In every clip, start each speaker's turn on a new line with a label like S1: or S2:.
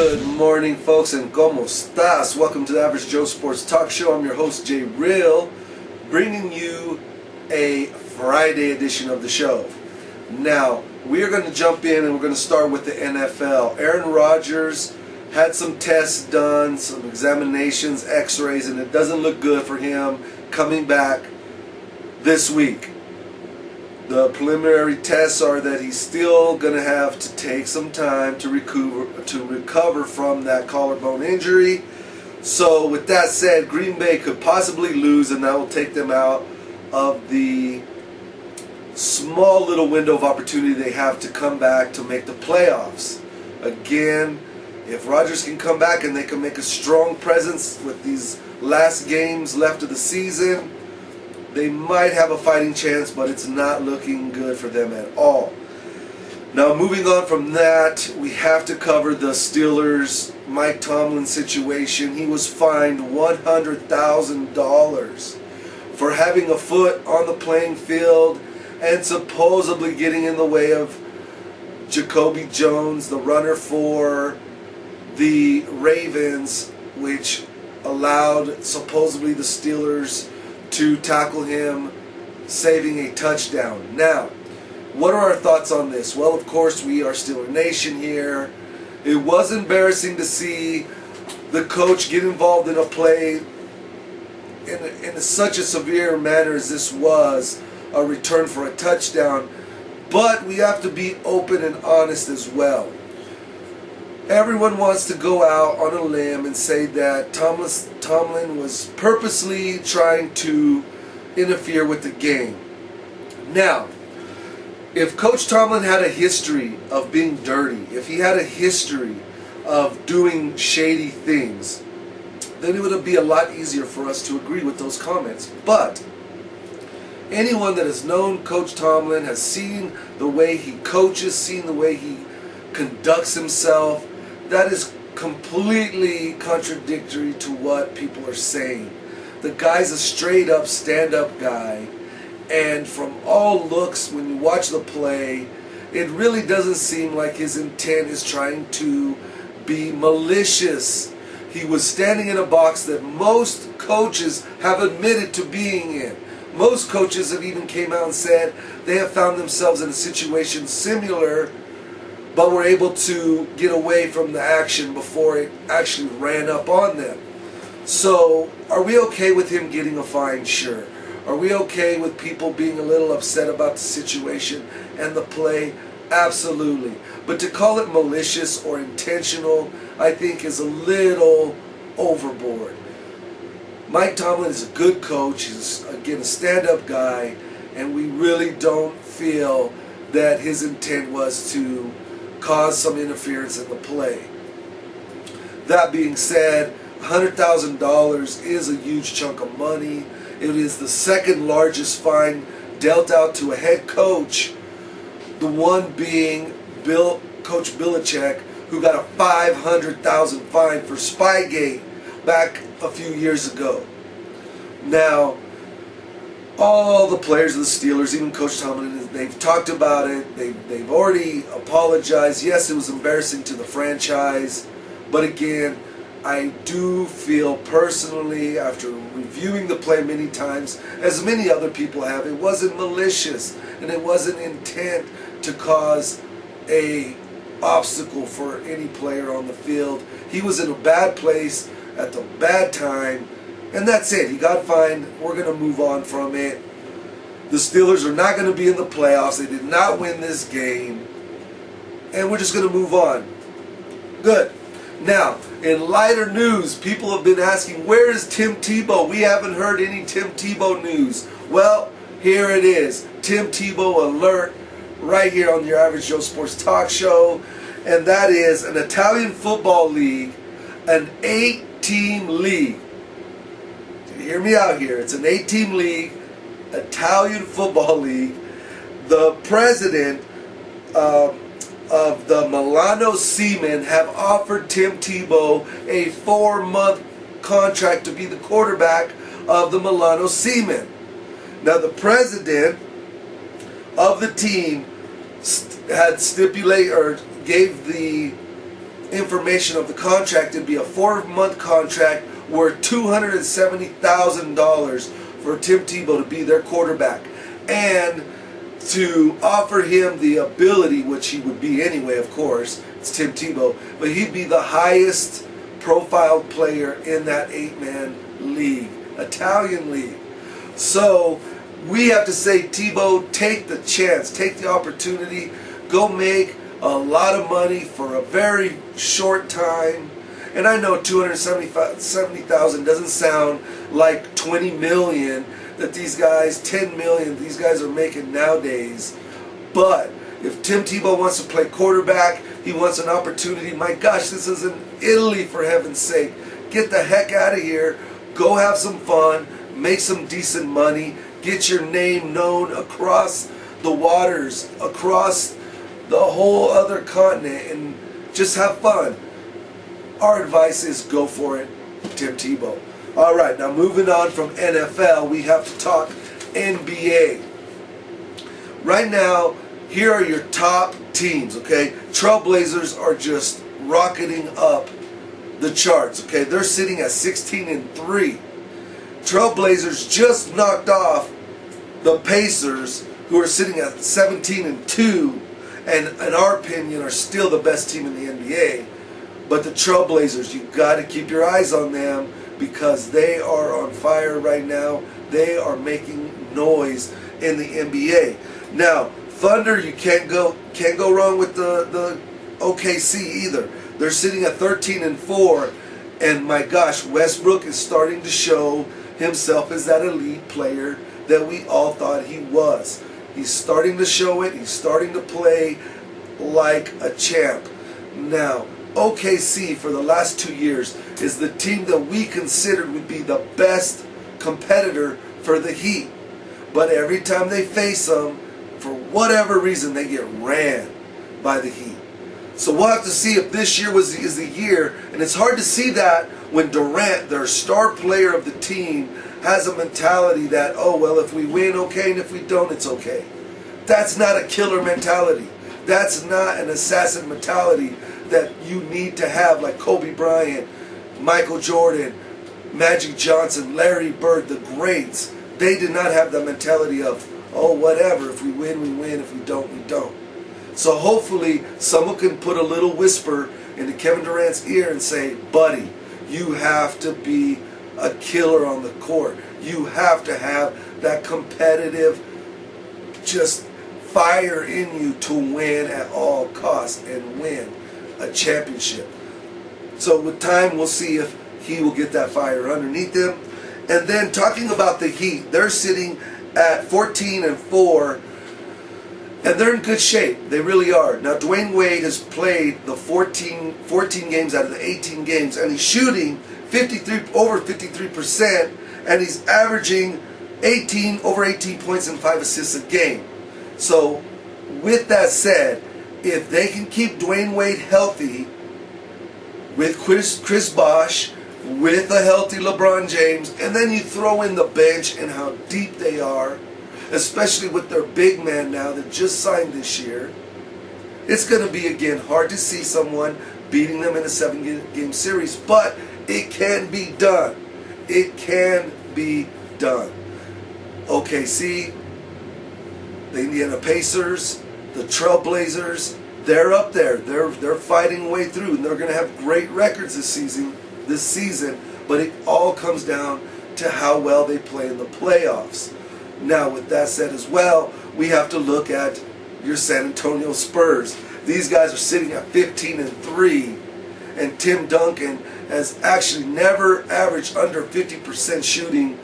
S1: Good morning, folks, and como estas? Welcome to the Average Joe Sports Talk Show. I'm your host, JReal, bringing you a Friday edition of the show. Now, we are going to jump in and we're going to start with the NFL. Aaron Rodgers had some tests done, some examinations, x-rays, and it doesn't look good for him coming back this week. The preliminary tests are that he's still going to have to take some time to recover from that collarbone injury. So with that said, Green Bay could possibly lose, and that will take them out of the small little window of opportunity they have to come back to make the playoffs. Again, if Rodgers can come back and they can make a strong presence with these last games left of the season, they might have a fighting chance, but it's not looking good for them at all. Now, moving on from that, we have to cover the Steelers' Mike Tomlin situation. He was fined $100,000 for having a foot on the playing field and supposedly getting in the way of Jacoby Jones, the runner for the Ravens, which allowed supposedly the Steelers to tackle him, saving a touchdown. Now, what are our thoughts on this? Well, of course, we are Steeler Nation here. It was embarrassing to see the coach get involved in a play in such a severe manner as this was, a return for a touchdown. But we have to be open and honest as well. Everyone wants to go out on a limb and say that Tomlin was purposely trying to interfere with the game. Now, if Coach Tomlin had a history of being dirty, if he had a history of doing shady things, then it would be a lot easier for us to agree with those comments. But anyone that has known Coach Tomlin, has seen the way he coaches, seen the way he conducts himself, that is completely contradictory to what people are saying. The guy's a straight up stand-up guy, and from all looks, when you watch the play, it really doesn't seem like his intent is trying to be malicious. He was standing in a box that most coaches have admitted to being in. Most coaches have even came out and said they have found themselves in a situation similar, but were able to get away from the action before it actually ran up on them. So, are we okay with him getting a fine? Sure. Are we okay with people being a little upset about the situation and the play? Absolutely. But to call it malicious or intentional, I think is a little overboard. Mike Tomlin is a good coach. He's, again, a stand-up guy, and we really don't feel that his intent was to cause some interference in the play. That being said, $100,000 is a huge chunk of money. It is the second largest fine dealt out to a head coach, the one being Coach Belichick, who got a $500,000 fine for Spygate back a few years ago. Now, all the players of the Steelers, even Coach Tomlin, they've talked about it. They've already apologized. Yes, it was embarrassing to the franchise. But again, I do feel personally, after reviewing the play many times, as many other people have, it wasn't malicious and it wasn't intent to cause a obstacle for any player on the field. He was in a bad place at the bad time. And that's it. He got fined. We're going to move on from it. The Steelers are not going to be in the playoffs. They did not win this game. And we're just going to move on. Good. Now, in lighter news, people have been asking, where is Tim Tebow? We haven't heard any Tim Tebow news. Well, here it is. Tim Tebow alert right here on your Average Joe Sports Talk Show. And that is an Italian football league, an 8-team league. Hear me out here. It's an 8-team league, Italian football league. The president of the Milano Seamen have offered Tim Tebow a 4-month contract to be the quarterback of the Milano Seamen. Now, the president of the team had stipulated or gave the information of the contract, it'd be a 4-month contract worth $270,000 for Tim Tebow to be their quarterback, and to offer him the ability, which he would be anyway, of course, it's Tim Tebow, but he'd be the highest profiled player in that 8-man league, Italian league. So we have to say, Tebow, take the chance, take the opportunity, go make a lot of money for a very short time. And I know $270,000 doesn't sound like $20 million that these guys, $10 million, these guys are making nowadays. But if Tim Tebow wants to play quarterback, he wants an opportunity. My gosh, this is in Italy, for heaven's sake. Get the heck out of here. Go have some fun. Make some decent money. Get your name known across the waters, across the whole other continent, and just have fun. Our advice is go for it, Tim Tebow. All right, now moving on from NFL, we have to talk NBA. Right now, here are your top teams, okay? Trailblazers are just rocketing up the charts, okay? They're sitting at 16-3. Trailblazers just knocked off the Pacers, who are sitting at 17-2, and in our opinion are still the best team in the NBA. But the Trailblazers, you've got to keep your eyes on them, because they are on fire right now. They are making noise in the NBA. Now, Thunder, you can't go wrong with the OKC either. They're sitting at 13-4, and my gosh, Westbrook is starting to show himself as that elite player that we all thought he was. He's starting to show it. He's starting to play like a champ. Now, OKC for the last 2 years is the team that we considered would be the best competitor for the Heat. But every time they face them, for whatever reason, they get ran by the Heat. So we'll have to see if this year is the year. And it's hard to see that when Durant, their star player of the team, has a mentality that, oh, well, if we win, okay, and if we don't, it's okay. That's not a killer mentality. That's not an assassin mentality that you need to have, like Kobe Bryant, Michael Jordan, Magic Johnson, Larry Bird, the greats. They did not have the mentality of, oh, whatever, if we win, we win, if we don't, we don't. So hopefully someone can put a little whisper into Kevin Durant's ear and say, buddy, you have to be a killer on the court. You have to have that competitive, just fire in you to win at all costs and win a championship. So with time, we'll see if he will get that fire underneath him. And then talking about the Heat, they're sitting at 14-4, and they're in good shape. They really are. Now, Dwayne Wade has played the 14 games out of the 18 games, and he's shooting over 53%, and he's averaging over 18 points and 5 assists a game. So, with that said, if they can keep Dwayne Wade healthy, with Chris Bosh, with a healthy LeBron James, and then you throw in the bench and how deep they are, especially with their big man now that just signed this year, it's going to be, again, hard to see someone beating them in a 7-game series, but it can be done. It can be done. OKC, the Indiana Pacers, the Trailblazers, they're up there. They're fighting way through, and they're going to have great records this season. But it all comes down to how well they play in the playoffs. Now, with that said as well, we have to look at your San Antonio Spurs. These guys are sitting at 15-3, and Tim Duncan has actually never averaged under 50% shooting,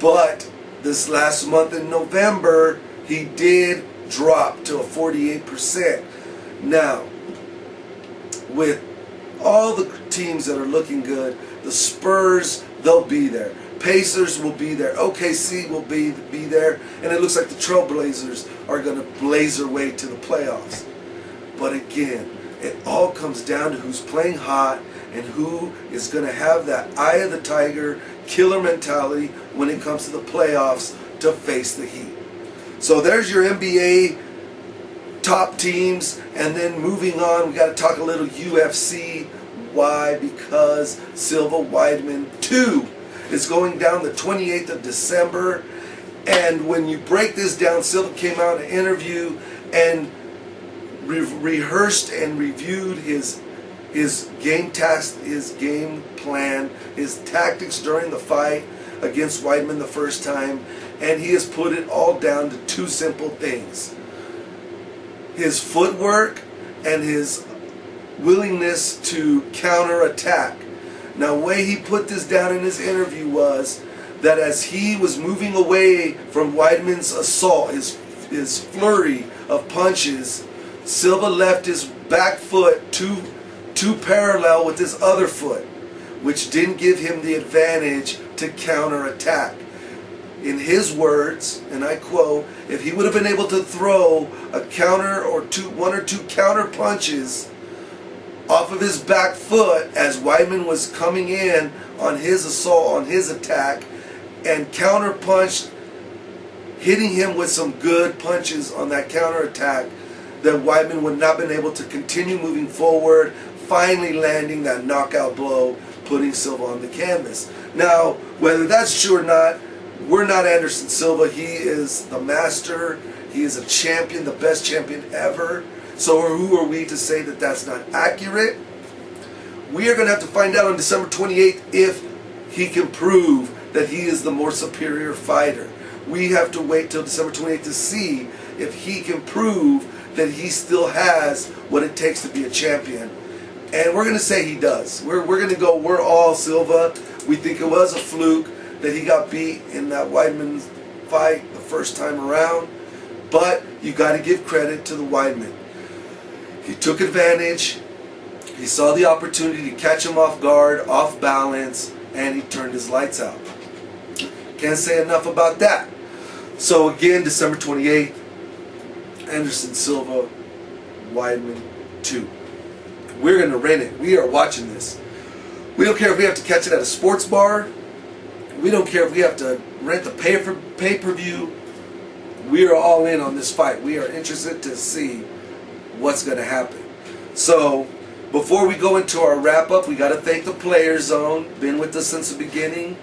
S1: but this last month in November, he did drop to a 48%. Now, with all the teams that are looking good, the Spurs, they'll be there. Pacers will be there. OKC will be there. And it looks like the Trailblazers are going to blaze their way to the playoffs. But again, it all comes down to who's playing hot and who is going to have that eye of the tiger, killer mentality when it comes to the playoffs to face the Heat. So there's your NBA top teams, and then moving on, we got to talk a little UFC. Why? Because Silva Weidman 2 is going down the 28th of December. And when you break this down, Silva came out in an interview and rehearsed and reviewed his game task, his game plan, his tactics during the fight against Weidman the first time, and he has put it all down to two simple things: his footwork and his willingness to counterattack. Now, the way he put this down in his interview was that as he was moving away from Weidman's assault, his flurry of punches, Silva left his back foot too parallel with his other foot, which didn't give him the advantage to counterattack. In his words, and I quote, if he would have been able to throw a counter or one or two counter punches off of his back foot as Weidman was coming in on his assault, on his attack, and counter punched, hitting him with some good punches on that counter attack, then Weidman would not have been able to continue moving forward, finally landing that knockout blow, putting Silva on the canvas. Now, whether that's true or not, we're not Anderson Silva. He is the master. He is a champion, the best champion ever. So who are we to say that that's not accurate? We are going to have to find out on December 28th if he can prove that he is the more superior fighter. We have to wait till December 28th to see if he can prove that he still has what it takes to be a champion. And we're going to say he does. We're going to go, we're all Silva. We think it was a fluke that he got beat in that Weidman fight the first time around. But you got to give credit to the Weidman. He took advantage. He saw the opportunity to catch him off guard, off balance, and he turned his lights out. Can't say enough about that. So again, December 28th, Anderson Silva, Weidman 2. We're going to rent it. We are watching this. We don't care if we have to catch it at a sports bar. We don't care if we have to rent the pay-per-view. We are all in on this fight. We are interested to see what's going to happen. So, before we go into our wrap-up, we got to thank the Player Zone. Been with us since the beginning.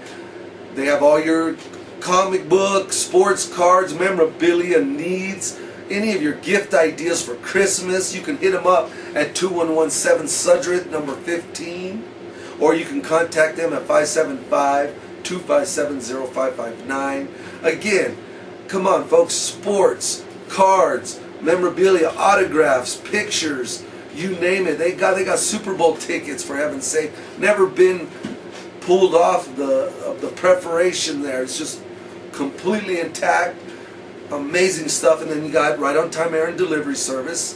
S1: They have all your comic books, sports cards, memorabilia needs, any of your gift ideas for Christmas. You can hit them up at 2117 Sudreth, number 15. Or you can contact them at 575-257-0559. Again, come on folks, sports, cards, memorabilia, autographs, pictures, you name it. They got Super Bowl tickets, for heaven's sake. Never been pulled off the preparation there. It's just completely intact. Amazing stuff. And then you got Right On Time Air and Delivery Service.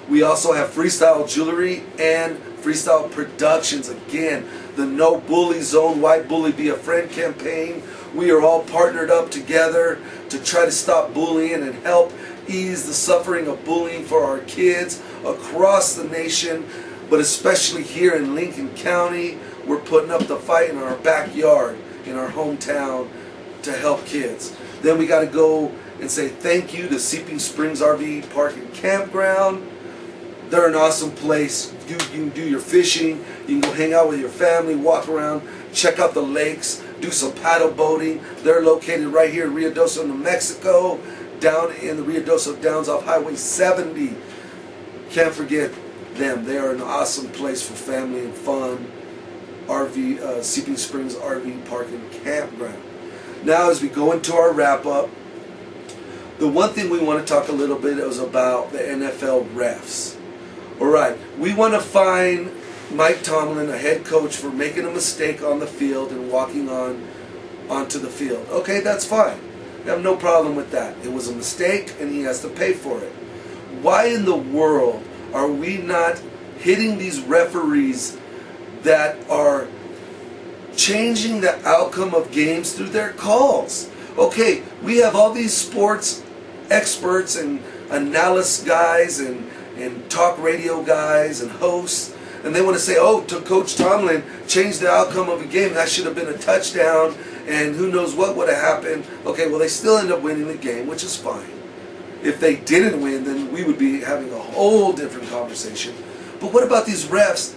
S1: We also have Freestyle Jewelry and Freestyle Productions. Again, the No Bully Zone, White Bully Be a Friend campaign. We are all partnered up together to try to stop bullying and help ease the suffering of bullying for our kids across the nation, but especially here in Lincoln County. We're putting up the fight in our backyard, in our hometown, to help kids. Then we got to go and say thank you to Seeping Springs RV Park and Campground. They're an awesome place. You can do your fishing, you can go hang out with your family, walk around, check out the lakes, do some paddle boating. They're located right here in Ruidoso, New Mexico, down in the Ruidoso Downs off Highway 70. Can't forget them. They are an awesome place for family and fun. Seeping Springs RV Park and Campground. Now, as we go into our wrap-up, the one thing we want to talk a little bit is about the NFL refs. All right, we want to find Mike Tomlin, a head coach, for making a mistake on the field and walking onto the field. Okay, that's fine. We have no problem with that. It was a mistake, and he has to pay for it. Why in the world are we not hitting these referees that are changing the outcome of games through their calls? Okay, we have all these sports experts and analysis guys and talk radio guys and hosts, and they want to say, oh, to Coach Tomlin changed the outcome of a game. That should have been a touchdown, and who knows what would have happened. Okay, well, they still end up winning the game, which is fine. If they didn't win, then we would be having a whole different conversation. But what about these refs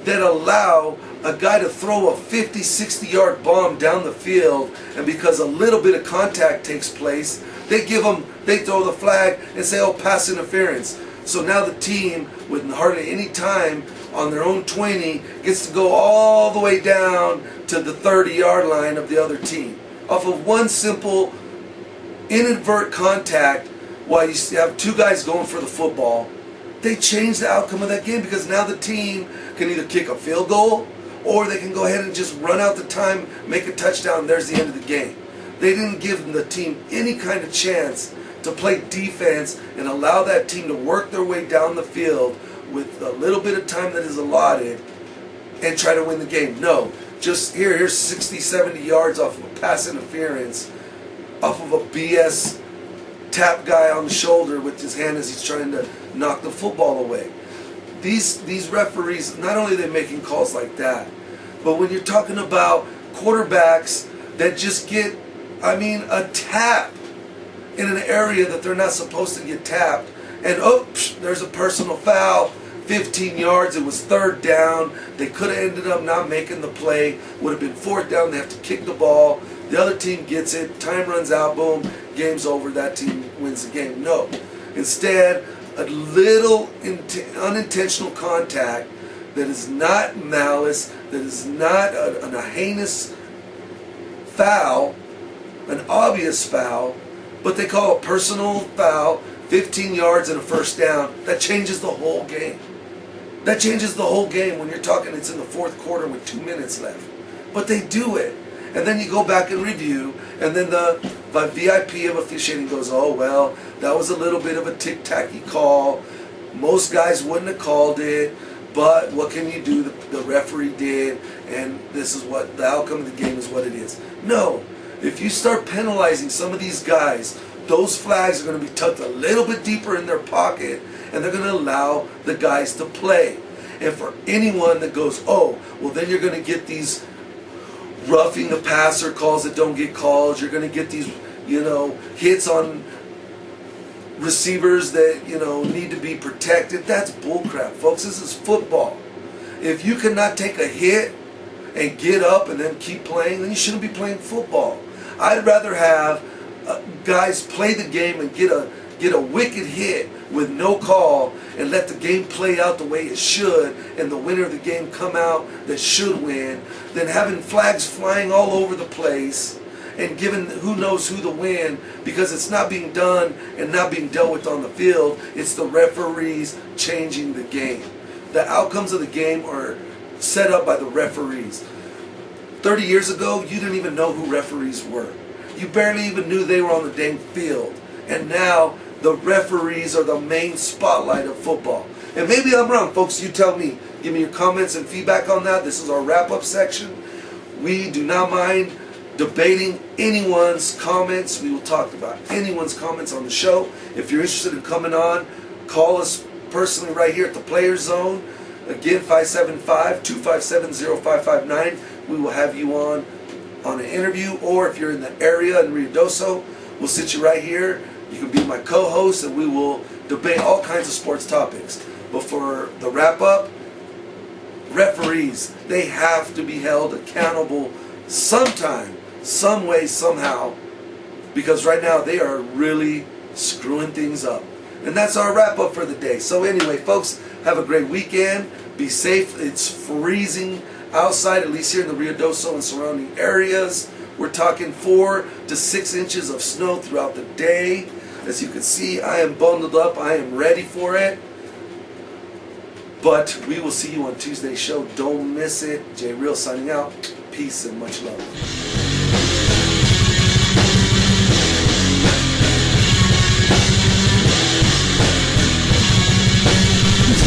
S1: that allow a guy to throw a 50, 60-yard bomb down the field, and because a little bit of contact takes place, they throw the flag and say, oh, pass interference. So now the team, with hardly any time on their own 20, gets to go all the way down to the 30-yard line of the other team. Off of one simple inadvertent contact, while you have two guys going for the football, they change the outcome of that game, because now the team can either kick a field goal or they can go ahead and just run out the time, make a touchdown, and there's the end of the game. They didn't give the team any kind of chance to play defense and allow that team to work their way down the field with a little bit of time that is allotted and try to win the game. No, just here's 60, 70 yards off of a pass interference, off of a BS tap guy on the shoulder with his hand as he's trying to knock the football away. These referees, not only are they making calls like that, but when you're talking about quarterbacks that just get, a tap in an area that they're not supposed to get tapped, and there's a personal foul, 15 yards, it was third down, they could have ended up not making the play, would have been fourth down, they have to kick the ball, the other team gets it, time runs out, boom, game's over, that team wins the game. No. Instead, a little unintentional contact that is not malice, that is not a heinous foul, an obvious foul, but they call a personal foul, 15 yards and a first down. That changes the whole game. That changes the whole game when you're talking it's in the fourth quarter with 2 minutes left. But they do it. And then you go back and review, and then the VIP of officiating goes, oh, well, that was a little bit of a tic-tacky call. Most guys wouldn't have called it, but what can you do? The referee did, and this is what the outcome of the game is what it is. No. If you start penalizing some of these guys, those flags are going to be tucked a little bit deeper in their pocket, and they're going to allow the guys to play. And for anyone that goes, oh, well, then you're going to get these roughing the passer calls that don't get called. You're going to get these, hits on receivers that, need to be protected. That's bullcrap, folks. This is football. If you cannot take a hit and get up and then keep playing, then you shouldn't be playing football. I'd rather have guys play the game and get a wicked hit with no call and let the game play out the way it should and the winner of the game come out that should win than having flags flying all over the place and giving who knows who the win because it's not being done and not being dealt with on the field. It's the referees changing the game. The outcomes of the game are set up by the referees. 30 years ago, you didn't even know who referees were. You barely even knew they were on the dang field. And now, the referees are the main spotlight of football. And maybe I'm wrong, folks. You tell me. Give me your comments and feedback on that. This is our wrap-up section. We do not mind debating anyone's comments. We will talk about anyone's comments on the show. If you're interested in coming on, call us personally right here at the Players Zone. Again, 575-257-0559. We will have you on an interview, or if you're in the area in Ruidoso, we'll sit you right here. You can be my co-host, and we will debate all kinds of sports topics. But for the wrap-up, referees, they have to be held accountable sometime, some way, somehow, because right now they are really screwing things up. And that's our wrap-up for the day. So anyway, folks, have a great weekend. Be safe. It's freezing outside, at least here in the Ruidoso and surrounding areas. We're talking 4 to 6 inches of snow throughout the day. As you can see, I am bundled up. I am ready for it. But we will see you on Tuesday's show. Don't miss it. JReal signing out. Peace and much love. It's